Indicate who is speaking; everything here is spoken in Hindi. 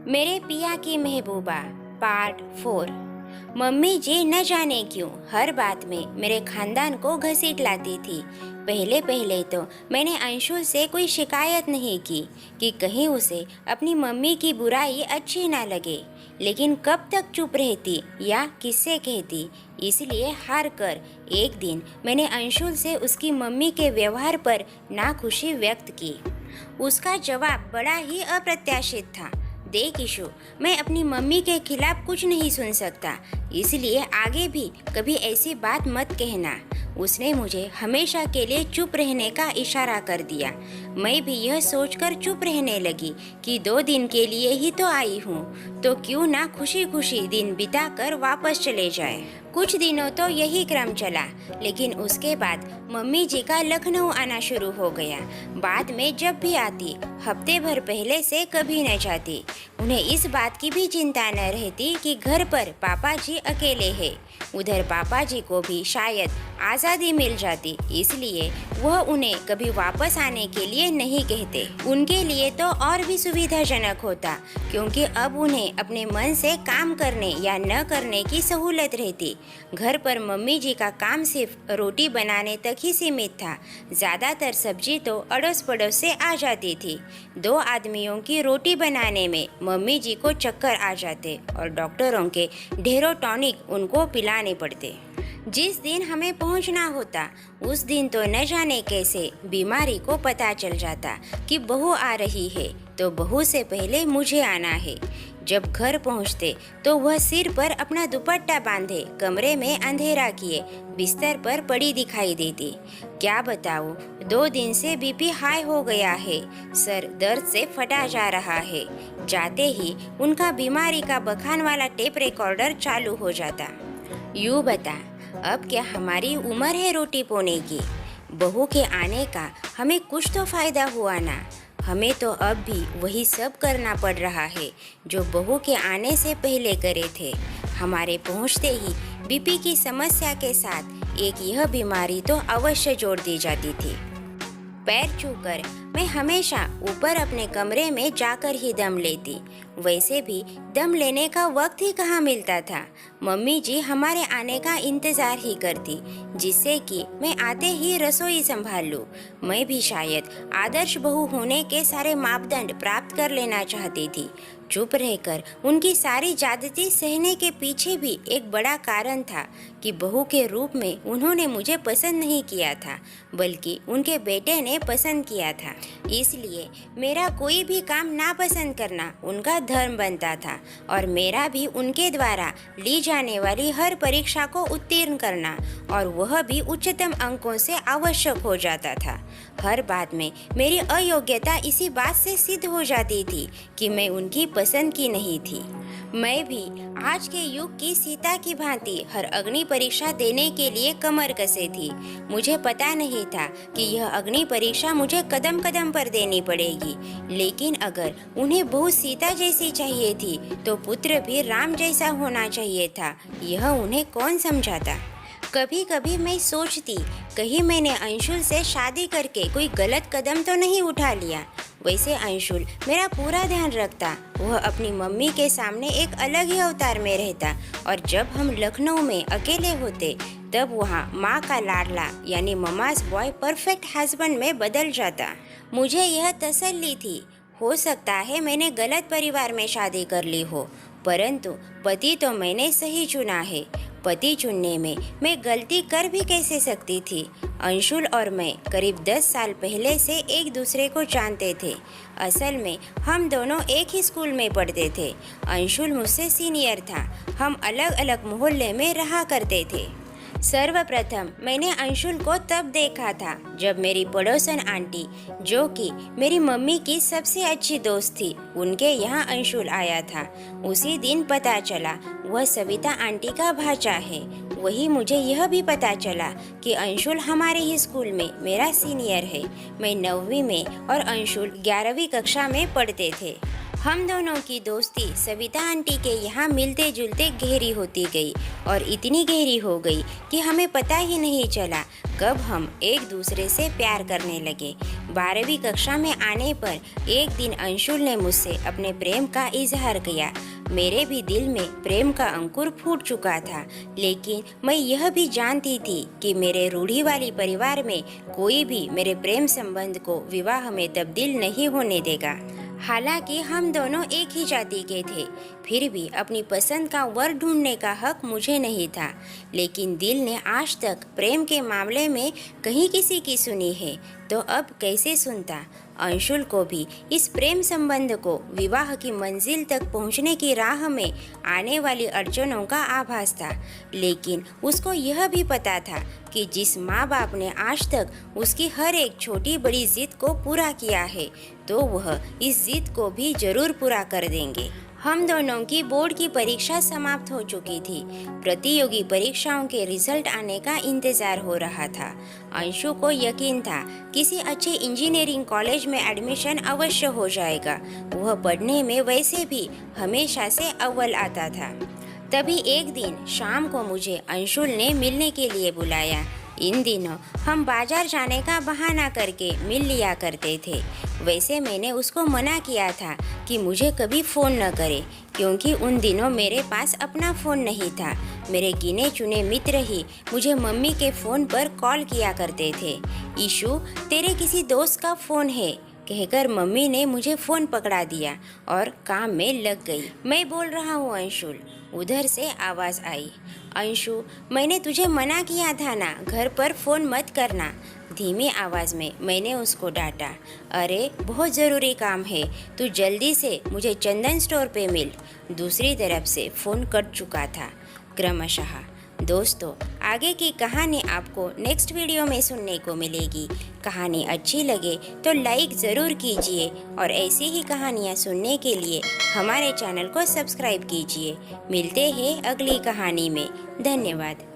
Speaker 1: मेरे पिया की महबूबा पार्ट 4। मम्मी जी न जाने क्यों हर बात में मेरे खानदान को घसीट लाती थी। पहले पहले तो मैंने अंशुल से कोई शिकायत नहीं की कि कहीं उसे अपनी मम्मी की बुराई अच्छी ना लगे, लेकिन कब तक चुप रहती या किससे कहती। इसलिए हार कर एक दिन मैंने अंशुल से उसकी मम्मी के व्यवहार पर नाखुशी व्यक्त की। उसका जवाब बड़ा ही अप्रत्याशित था। देख ईशु, मैं अपनी मम्मी के खिलाफ कुछ नहीं सुन सकता, इसलिए आगे भी कभी ऐसी बात मत कहना। उसने मुझे हमेशा के लिए चुप रहने का इशारा कर दिया। मैं भी यह सोचकर चुप रहने लगी कि 2 दिन के लिए ही तो आई हूँ, तो क्यों ना खुशी खुशी दिन बिताकर वापस चले जाए। कुछ दिनों तो यही क्रम चला, लेकिन उसके बाद मम्मी जी का लखनऊ आना शुरू हो गया। बाद में जब भी आती, हफ्ते भर पहले से कभी न जाती। उन्हें इस बात की भी चिंता न रहती कि घर पर पापा जी अकेले हैं। उधर पापा जी को भी शायद आज़ादी मिल जाती, इसलिए वह उन्हें कभी वापस आने के लिए नहीं कहते। उनके लिए तो और भी सुविधाजनक होता, क्योंकि अब उन्हें अपने मन से काम करने या न करने की सहूलत रहती। घर पर मम्मी जी का काम सिर्फ रोटी बनाने तक ही सीमित था। ज़्यादातर सब्जी तो अड़ोस पड़ोस से आ जाती थी। 2 आदमियों की रोटी बनाने में मम्मी जी को चक्कर आ जाते और डॉक्टरों के ढेरों टॉनिक उनको पिलाने पड़ते। जिस दिन हमें पहुंचना होता, उस दिन तो न जाने कैसे बीमारी को पता चल जाता कि बहू आ रही है, तो बहू से पहले मुझे आना है। जब घर पहुंचते तो वह सिर पर अपना दुपट्टा बांधे कमरे में अंधेरा किए बिस्तर पर पड़ी दिखाई देती। क्या बताऊं, 2 दिन से बीपी हाई हो गया है, सर दर्द से फटा जा रहा है। जाते ही उनका बीमारी का बखान वाला टेप रिकॉर्डर चालू हो जाता। यूँ बता, अब क्या हमारी उम्र है रोटी पोने की? बहू के आने का हमें कुछ तो फायदा हुआ ना। हमें तो अब भी वही सब करना पड़ रहा है जो बहू के आने से पहले करे थे। हमारे पहुंचते ही बीपी की समस्या के साथ एक यह बीमारी तो अवश्य जोड़ दी जाती थी। पैर छूकर मैं हमेशा ऊपर अपने कमरे में जाकर ही दम लेती। वैसे भी दम लेने का वक्त ही कहाँ मिलता था। मम्मी जी हमारे आने का इंतज़ार ही करती, जिससे कि मैं आते ही रसोई संभाल लूँ। मैं भी शायद आदर्श बहू होने के सारे मापदंड प्राप्त कर लेना चाहती थी। चुप रहकर उनकी सारी ज्यादती सहने के पीछे भी एक बड़ा कारण था कि बहू के रूप में उन्होंने मुझे पसंद नहीं किया था, बल्कि उनके बेटे ने पसंद किया था। इसलिए मेरा कोई भी काम नापसंद करना उनका धर्म बनता था और मेरा भी उनके द्वारा ली जाने वाली हर परीक्षा को उत्तीर्ण करना, और वह भी उच्चतम अंकों से आवश्यक हो जाता था। हर बात में मेरी अयोग्यता इसी बात से सिद्ध हो जाती थी कि मैं उनकी पसंद की नहीं थी। मैं भी आज के युग की सीता की भांति हर अग्नि परीक्षा देने के लिए कमर कसे थी। मुझे पता नहीं था कि यह अग्नि परीक्षा मुझे कदम कदम पर देनी पड़ेगी, लेकिन अगर उन्हें बहू सीता जैसी चाहिए थी तो पुत्र भी राम जैसा होना चाहिए था। यह उन्हें कौन समझाता। कभी कभी मैं सोचती, कहीं मैंने अंशुल से शादी करके कोई गलत कदम तो नहीं उठा लिया। वैसे अंशुल मेरा पूरा ध्यान रखता। वह अपनी मम्मी के सामने एक अलग ही अवतार में रहता, और जब हम लखनऊ में अकेले होते तब वहाँ माँ का लाडला यानी ममास बॉय परफेक्ट हस्बैंड में बदल जाता। मुझे यह तसल्ली थी, हो सकता है मैंने गलत परिवार में शादी कर ली हो, परंतु पति तो मैंने सही चुना है। पति चुनने में मैं गलती कर भी कैसे सकती थी। अंशुल और मैं करीब 10 साल पहले से एक दूसरे को जानते थे। असल में हम दोनों एक ही स्कूल में पढ़ते थे। अंशुल मुझसे सीनियर था। हम अलग अलग मोहल्ले में रहा करते थे। सर्वप्रथम मैंने अंशुल को तब देखा था जब मेरी पड़ोसन आंटी, जो कि मेरी मम्मी की सबसे अच्छी दोस्त थी, उनके यहाँ अंशुल आया था। उसी दिन पता चला वह सविता आंटी का भांजा है। वही मुझे यह भी पता चला कि अंशुल हमारे ही स्कूल में मेरा सीनियर है। मैं 9वीं में और अंशुल 11वीं कक्षा में पढ़ते थे। हम दोनों की दोस्ती सविता आंटी के यहाँ मिलते जुलते गहरी होती गई और इतनी गहरी हो गई कि हमें पता ही नहीं चला कब हम एक दूसरे से प्यार करने लगे। 12वीं कक्षा में आने पर एक दिन अंशुल ने मुझसे अपने प्रेम का इजहार किया। मेरे भी दिल में प्रेम का अंकुर फूट चुका था, लेकिन मैं यह भी जानती थी कि मेरे रूढ़िवादी परिवार में कोई भी मेरे प्रेम संबंध को विवाह में तब्दील नहीं होने देगा। हालांकि हम दोनों एक ही जाति के थे, फिर भी अपनी पसंद का वर ढूंढने का हक मुझे नहीं था। लेकिन दिल ने आज तक प्रेम के मामले में कहीं किसी की सुनी है, तो अब कैसे सुनता। अंशुल को भी इस प्रेम संबंध को विवाह की मंजिल तक पहुंचने की राह में आने वाली अड़चनों का आभास था, लेकिन उसको यह भी पता था कि जिस माँ बाप ने आज तक उसकी हर एक छोटी बड़ी जिद को पूरा किया है, तो वह इस जिद को भी जरूर पूरा कर देंगे। हम दोनों की बोर्ड की परीक्षा समाप्त हो चुकी थी। प्रतियोगी परीक्षाओं के रिजल्ट आने का इंतजार हो रहा था। अंशु को यकीन था किसी अच्छे इंजीनियरिंग कॉलेज में एडमिशन अवश्य हो जाएगा। वह पढ़ने में वैसे भी हमेशा से अव्वल आता था। तभी एक दिन शाम को मुझे अंशुल ने मिलने के लिए बुलाया। इन दिनों हम बाजार जाने का बहाना करके मिल लिया करते थे। वैसे मैंने उसको मना किया था कि मुझे कभी फ़ोन न करे, क्योंकि उन दिनों मेरे पास अपना फ़ोन नहीं था। मेरे गिने चुने मित्र ही मुझे मम्मी के फ़ोन पर कॉल किया करते थे। ईशु, तेरे किसी दोस्त का फ़ोन है, कहकर मम्मी ने मुझे फ़ोन पकड़ा दिया और काम में लग गई। मैं बोल रहा हूँ अंशुल, उधर से आवाज़ आई। अंशु, मैंने तुझे मना किया था ना, घर पर फ़ोन मत करना। धीमी आवाज़ में मैंने उसको डांटा। अरे बहुत ज़रूरी काम है, तू जल्दी से मुझे चंदन स्टोर पे मिल। दूसरी तरफ से फ़ोन कट चुका था। क्रमशः दोस्तों, आगे की कहानी आपको नेक्स्ट वीडियो में सुनने को मिलेगी। कहानी अच्छी लगे तो लाइक ज़रूर कीजिए और ऐसी ही कहानियाँ सुनने के लिए हमारे चैनल को सब्सक्राइब कीजिए। मिलते हैं अगली कहानी में। धन्यवाद।